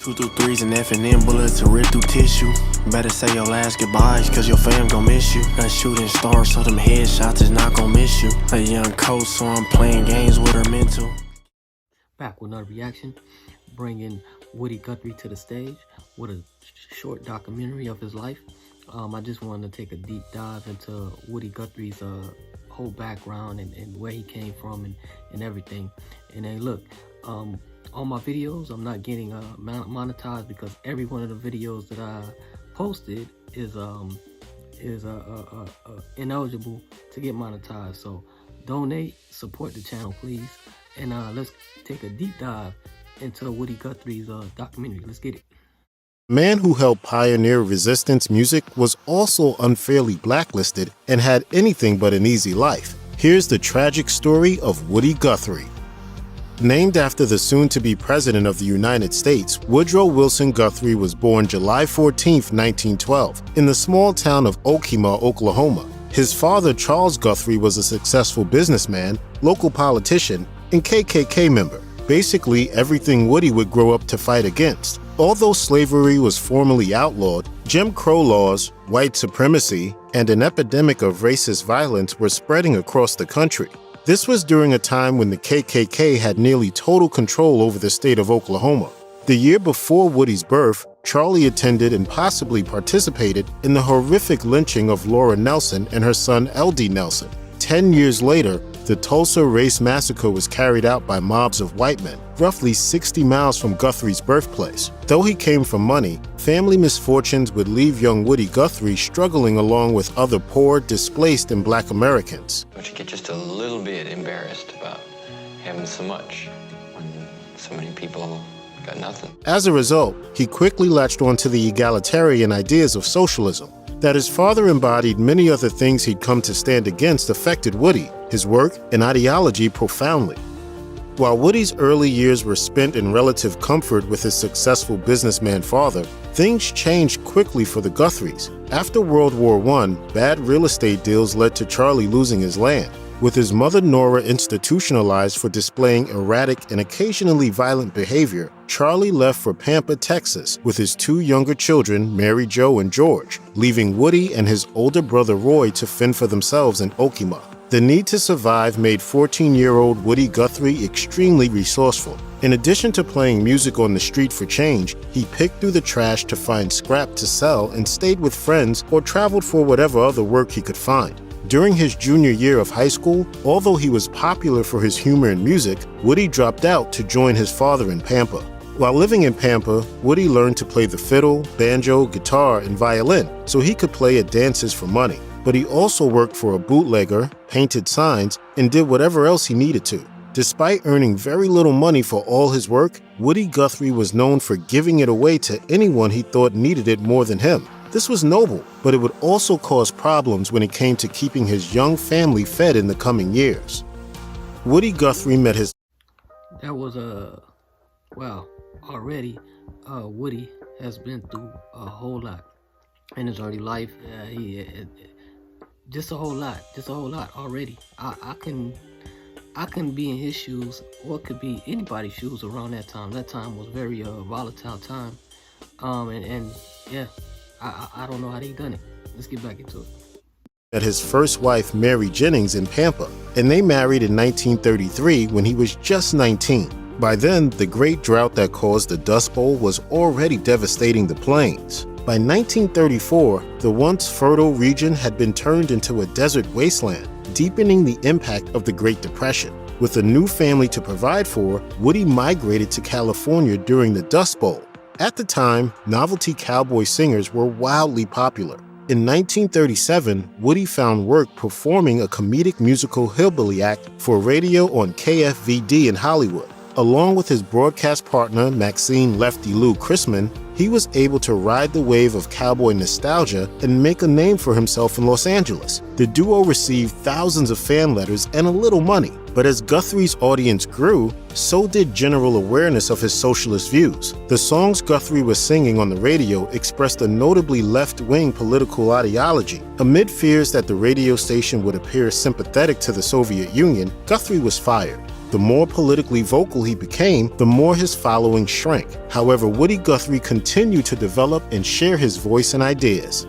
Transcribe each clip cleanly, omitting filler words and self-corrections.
Two through threes and F&N bullets to rip through tissue. Better say your last goodbyes, cause your fam gon' miss you. Got shooting stars, so them headshots is not gon' miss you. A young coach, so I'm playing games with her mental. Back with another reaction, bringing Woody Guthrie to the stage with a short documentary of his life. I just wanted to take a deep dive into Woody Guthrie's whole background and where he came from and everything. And then look, all my videos, I'm not getting monetized because every one of the videos that I posted is ineligible to get monetized. So donate, support the channel, please. And let's take a deep dive into Woody Guthrie's documentary. Let's get it. The man who helped pioneer resistance music was also unfairly blacklisted and had anything but an easy life. Here's the tragic story of Woody Guthrie. Named after the soon-to-be president of the United States, Woodrow Wilson Guthrie was born July 14, 1912, in the small town of Okemah, Oklahoma. His father, Charles Guthrie, was a successful businessman, local politician, and KKK member. Basically, everything Woody would grow up to fight against. Although slavery was formally outlawed, Jim Crow laws, white supremacy, and an epidemic of racist violence were spreading across the country. This was during a time when the KKK had nearly total control over the state of Oklahoma. The year before Woody's birth, Charlie attended and possibly participated in the horrific lynching of Laura Nelson and her son L.D. Nelson. 10 years later, the Tulsa Race Massacre was carried out by mobs of white men, roughly 60 miles from Guthrie's birthplace. Though he came from money, family misfortunes would leave young Woody Guthrie struggling along with other poor, displaced, and black Americans. Don't you get just a little bit embarrassed about having so much when so many people got nothing? As a result, he quickly latched onto the egalitarian ideas of socialism. That his father embodied many other things he'd come to stand against affected Woody, his work, and ideology profoundly. While Woody's early years were spent in relative comfort with his successful businessman father, things changed quickly for the Guthries. After World War I, bad real estate deals led to Charlie losing his land. With his mother Nora institutionalized for displaying erratic and occasionally violent behavior, Charlie left for Pampa, Texas, with his two younger children, Mary Jo and George, leaving Woody and his older brother Roy to fend for themselves in Okemah. The need to survive made 14-year-old Woody Guthrie extremely resourceful. In addition to playing music on the street for change, he picked through the trash to find scrap to sell and stayed with friends or traveled for whatever other work he could find. During his junior year of high school, although he was popular for his humor and music, Woody dropped out to join his father in Pampa. While living in Pampa, Woody learned to play the fiddle, banjo, guitar, and violin so he could play at dances for money. But he also worked for a bootlegger, painted signs, and did whatever else he needed to. Despite earning very little money for all his work, Woody Guthrie was known for giving it away to anyone he thought needed it more than him. This was noble, but it would also cause problems when it came to keeping his young family fed in the coming years. Woody Guthrie met his... That was wow, already Woody has been through a whole lot in his early life. Just a whole lot already. I can be in his shoes, or it could be anybody's shoes around that time. That time was very volatile time. And yeah, I don't know how they done it. Let's get back into it. Met his first wife, Mary Jennings, in Pampa, and they married in 1933 when he was just 19. By then, the great drought that caused the Dust Bowl was already devastating the plains. By 1934, the once fertile region had been turned into a desert wasteland, deepening the impact of the Great Depression. With a new family to provide for, Woody migrated to California during the Dust Bowl. At the time, novelty cowboy singers were wildly popular. In 1937, Woody found work performing a comedic musical hillbilly act for radio on KFVD in Hollywood. Along with his broadcast partner, Maxine "Lefty" Lou Chrisman, he was able to ride the wave of cowboy nostalgia and make a name for himself in Los Angeles. The duo received thousands of fan letters and a little money, but as Guthrie's audience grew, so did general awareness of his socialist views. The songs Guthrie was singing on the radio expressed a notably left-wing political ideology. Amid fears that the radio station would appear sympathetic to the Soviet Union, Guthrie was fired. The more politically vocal he became, the more his following shrank. However, Woody Guthrie continued to develop and share his voice and ideas.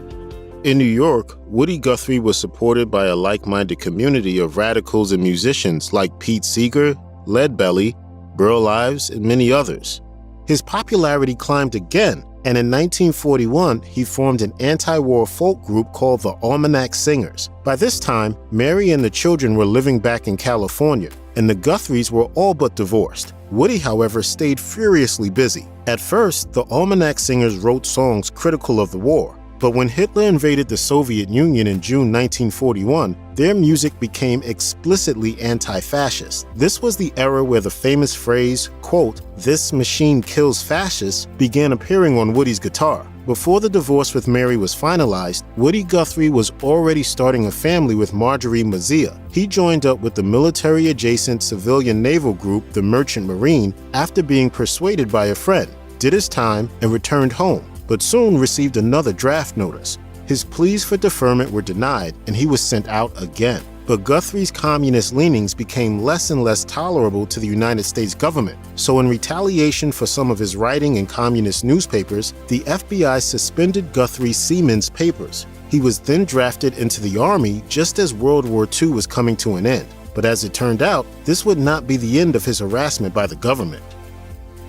In New York, Woody Guthrie was supported by a like-minded community of radicals and musicians like Pete Seeger, Leadbelly, Burl Ives, and many others. His popularity climbed again, and in 1941, he formed an anti-war folk group called the Almanac Singers. By this time, Mary and the children were living back in California, and the Guthries were all but divorced. Woody, however, stayed furiously busy. At first, the Almanac Singers wrote songs critical of the war, but when Hitler invaded the Soviet Union in June 1941, their music became explicitly anti-fascist. This was the era where the famous phrase, quote, "This machine kills fascists," began appearing on Woody's guitar. Before the divorce with Mary was finalized, Woody Guthrie was already starting a family with Marjorie Mazia. He joined up with the military-adjacent civilian naval group, the Merchant Marine, after being persuaded by a friend, did his time, and returned home, but soon received another draft notice. His pleas for deferment were denied, and he was sent out again. But Guthrie's communist leanings became less and less tolerable to the United States government. So in retaliation for some of his writing in communist newspapers, the FBI suspended Guthrie's Seamen's papers. He was then drafted into the Army just as World War II was coming to an end. But as it turned out, this would not be the end of his harassment by the government.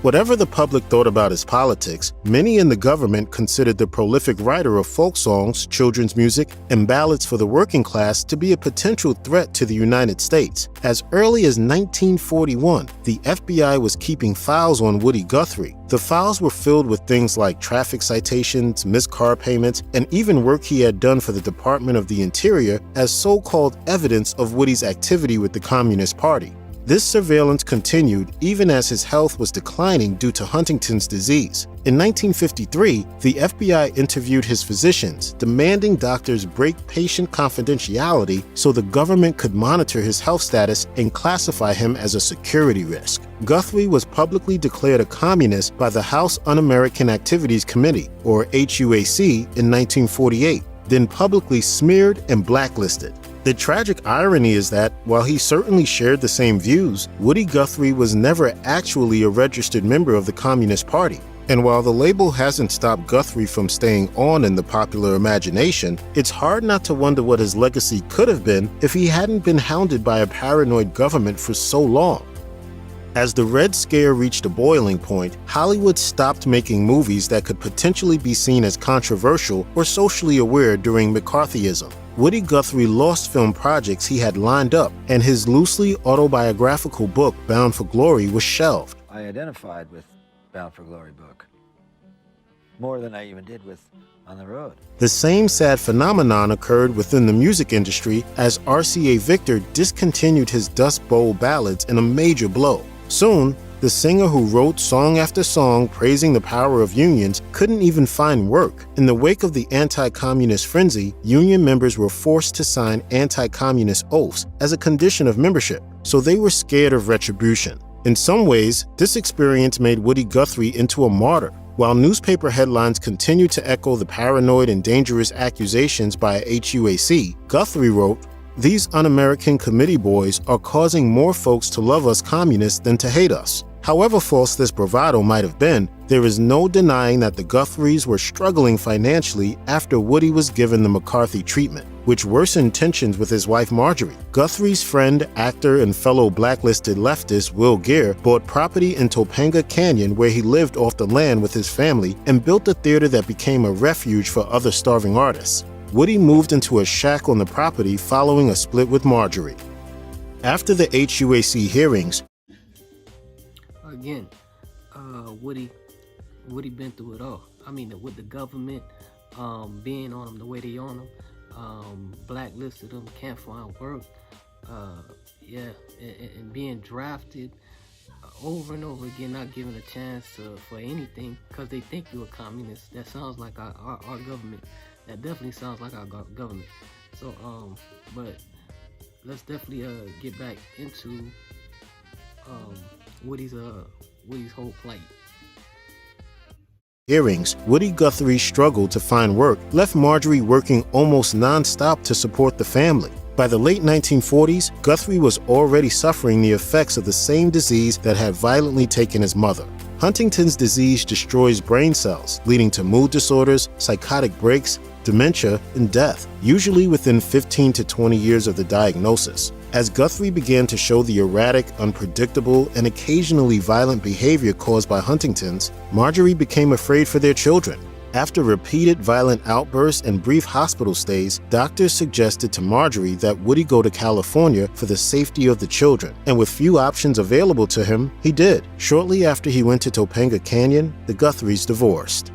Whatever the public thought about his politics, many in the government considered the prolific writer of folk songs, children's music, and ballads for the working class to be a potential threat to the United States. As early as 1941, the FBI was keeping files on Woody Guthrie. The files were filled with things like traffic citations, missed car payments, and even work he had done for the Department of the Interior as so-called evidence of Woody's activity with the Communist Party. This surveillance continued even as his health was declining due to Huntington's disease. In 1953, the FBI interviewed his physicians, demanding doctors break patient confidentiality so the government could monitor his health status and classify him as a security risk. Guthrie was publicly declared a communist by the House Un-American Activities Committee, or HUAC, in 1948, then publicly smeared and blacklisted. The tragic irony is that, while he certainly shared the same views, Woody Guthrie was never actually a registered member of the Communist Party. And while the label hasn't stopped Guthrie from staying on in the popular imagination, it's hard not to wonder what his legacy could have been if he hadn't been hounded by a paranoid government for so long. As the Red Scare reached a boiling point, Hollywood stopped making movies that could potentially be seen as controversial or socially aware during McCarthyism. Woody Guthrie lost film projects he had lined up, and his loosely autobiographical book, Bound for Glory, was shelved. I identified with Bound for Glory book more than I even did with On the Road. The same sad phenomenon occurred within the music industry as RCA Victor discontinued his Dust Bowl ballads in a major blow. Soon, the singer who wrote song after song praising the power of unions couldn't even find work. In the wake of the anti-communist frenzy, union members were forced to sign anti-communist oaths as a condition of membership, so they were scared of retribution. In some ways, this experience made Woody Guthrie into a martyr. While newspaper headlines continued to echo the paranoid and dangerous accusations by HUAC, Guthrie wrote, "These un-American committee boys are causing more folks to love us communists than to hate us." However false this bravado might have been, there is no denying that the Guthries were struggling financially after Woody was given the McCarthy treatment, which worsened tensions with his wife Marjorie. Guthrie's friend, actor, and fellow blacklisted leftist Will Geer bought property in Topanga Canyon where he lived off the land with his family and built a theater that became a refuge for other starving artists. Woody moved into a shack on the property following a split with Marjorie. After the HUAC hearings, Again, Woody been through it all. I mean, with the government being on him the way they on him, blacklisted him, can't find work, and being drafted over and over again, not given a chance for anything because they think you're a communist. That sounds like our government. That definitely sounds like our government. So, but let's definitely get back into Woody's whole plight. Hearings, Woody Guthrie struggled to find work, left Marjorie working almost non-stop to support the family. By the late 1940s, Guthrie was already suffering the effects of the same disease that had violently taken his mother. Huntington's disease destroys brain cells, leading to mood disorders, psychotic breaks, dementia, and death, usually within 15 to 20 years of the diagnosis. As Guthrie began to show the erratic, unpredictable, and occasionally violent behavior caused by Huntington's, Marjorie became afraid for their children. After repeated violent outbursts and brief hospital stays, doctors suggested to Marjorie that Woody go to California for the safety of the children, and with few options available to him, he did. Shortly after he went to Topanga Canyon, the Guthries divorced.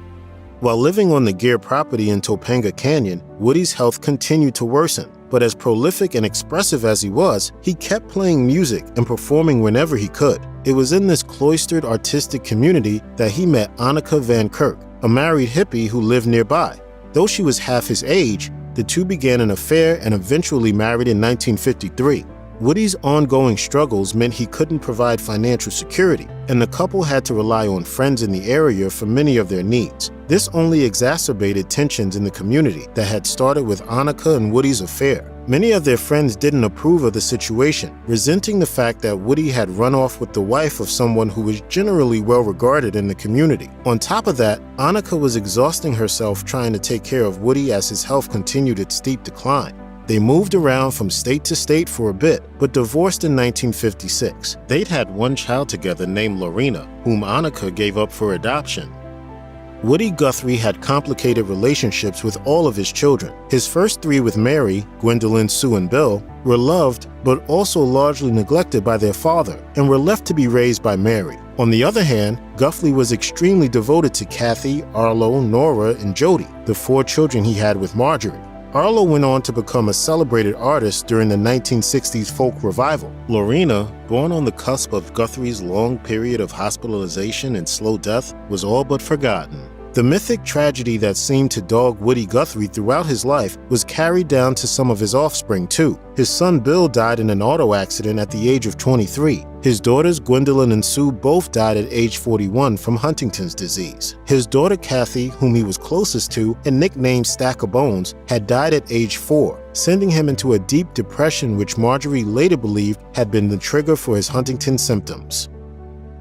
While living on the Gear property in Topanga Canyon, Woody's health continued to worsen, but as prolific and expressive as he was, he kept playing music and performing whenever he could. It was in this cloistered artistic community that he met Annika Van Kirk, a married hippie who lived nearby. Though she was half his age, the two began an affair and eventually married in 1953. Woody's ongoing struggles meant he couldn't provide financial security, and the couple had to rely on friends in the area for many of their needs. This only exacerbated tensions in the community that had started with Annika and Woody's affair. Many of their friends didn't approve of the situation, resenting the fact that Woody had run off with the wife of someone who was generally well regarded in the community. On top of that, Annika was exhausting herself trying to take care of Woody as his health continued its steep decline. They moved around from state to state for a bit, but divorced in 1956. They'd had one child together named Lorena, whom Annika gave up for adoption. Woody Guthrie had complicated relationships with all of his children. His first three with Mary, Gwendolyn, Sue, and Bill, were loved but also largely neglected by their father and were left to be raised by Mary. On the other hand, Guthrie was extremely devoted to Kathy, Arlo, Nora, and Jody, the four children he had with Marjorie. Arlo went on to become a celebrated artist during the 1960s folk revival. Lorena, born on the cusp of Guthrie's long period of hospitalization and slow death, was all but forgotten. The mythic tragedy that seemed to dog Woody Guthrie throughout his life was carried down to some of his offspring too. His son Bill died in an auto accident at the age of 23. His daughters Gwendolyn and Sue both died at age 41 from Huntington's disease. His daughter Kathy, whom he was closest to and nicknamed Stack of Bones, had died at age 4, sending him into a deep depression which Marjorie later believed had been the trigger for his Huntington symptoms.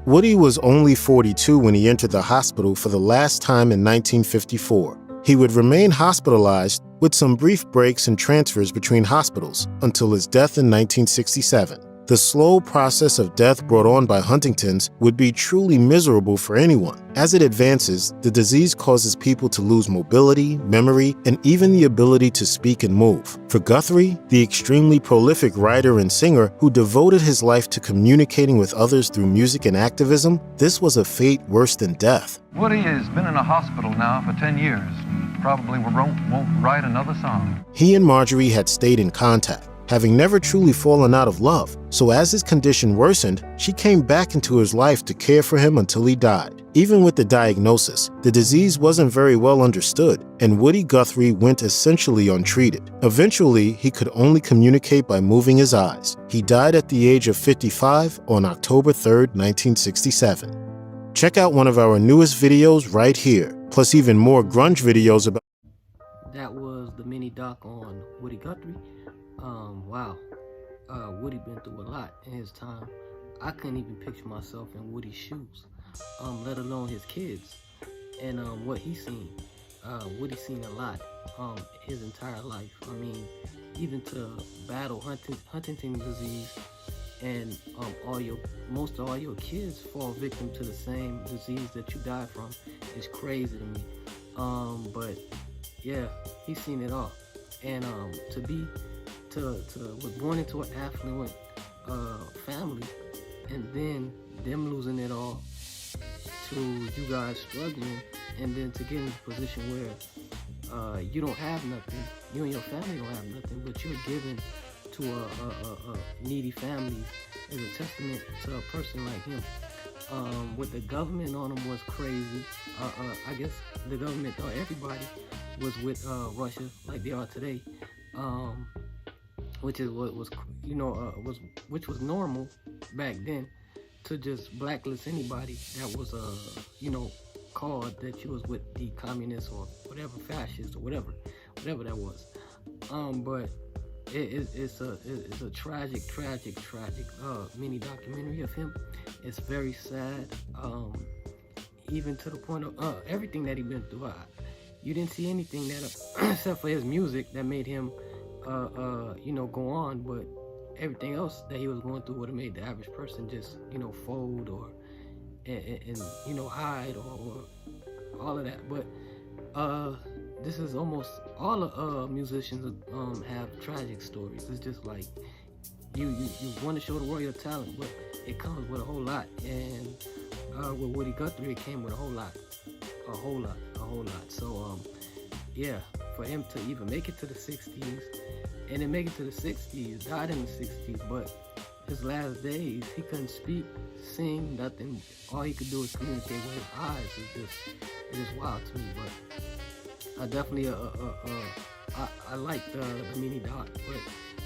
Woody was only 42 when he entered the hospital for the last time in 1954. He would remain hospitalized with some brief breaks and transfers between hospitals until his death in 1967. The slow process of death brought on by Huntington's would be truly miserable for anyone. As it advances, the disease causes people to lose mobility, memory, and even the ability to speak and move. For Guthrie, the extremely prolific writer and singer who devoted his life to communicating with others through music and activism, this was a fate worse than death. Woody has been in a hospital now for 10 years. Probably won't write another song. He and Marjorie had stayed in contact, having never truly fallen out of love, so as his condition worsened, she came back into his life to care for him until he died. Even with the diagnosis, the disease wasn't very well understood, and Woody Guthrie went essentially untreated. Eventually, he could only communicate by moving his eyes. He died at the age of 55 on October 3rd, 1967. Check out one of our newest videos right here, plus even more grunge videos about. That was the mini doc on Woody Guthrie. Wow. Woody been through a lot in his time. I couldn't even picture myself in Woody's shoes, let alone his kids and what he's seen. Woody's seen a lot his entire life. I mean, even to battle Huntington's disease, and most all your kids fall victim to the same disease that you died from. It's crazy to me. But yeah, he's seen it all, and was born into an affluent family, and then them losing it all to you guys struggling, and then to get in a position where you don't have nothing, you and your family don't have nothing, but you're given to a needy family is a testament to a person like him. What the government on him was crazy. I guess the government thought everybody was with Russia like they are today. Which is what was, which was normal back then, to just blacklist anybody that was, called that you was with the communists or whatever, fascists or whatever that was. But it's a tragic mini documentary of him. It's very sad, even to the point of everything that he been through. You didn't see anything that except for his music that made him go on, but everything else that he was going through would have made the average person just fold or and hide or all of that. But this is almost all of musicians have tragic stories. It's just like you want to show the world your talent, but it comes with a whole lot. And with Woody Guthrie, it came with a whole lot. So yeah, for him to even make it to the 60s, and then make it to the 60s, died in the 60s, but his last days, he couldn't speak, sing, nothing. All he could do is communicate with his eyes. It is wild to me, but I definitely I like the mini doc, but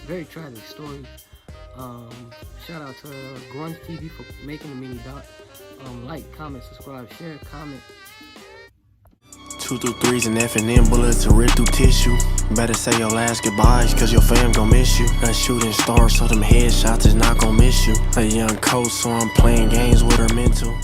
very tragic story. Shout out to Grunge TV for making the mini doc. Like, comment, subscribe, share, comment. 2 through 3s and F&M bullets to rip through tissue. Better say your last goodbyes, cause your fam gon' miss you. A shooting star, so them headshots is not gon' miss you. A young coach, so I'm playing games with her mental.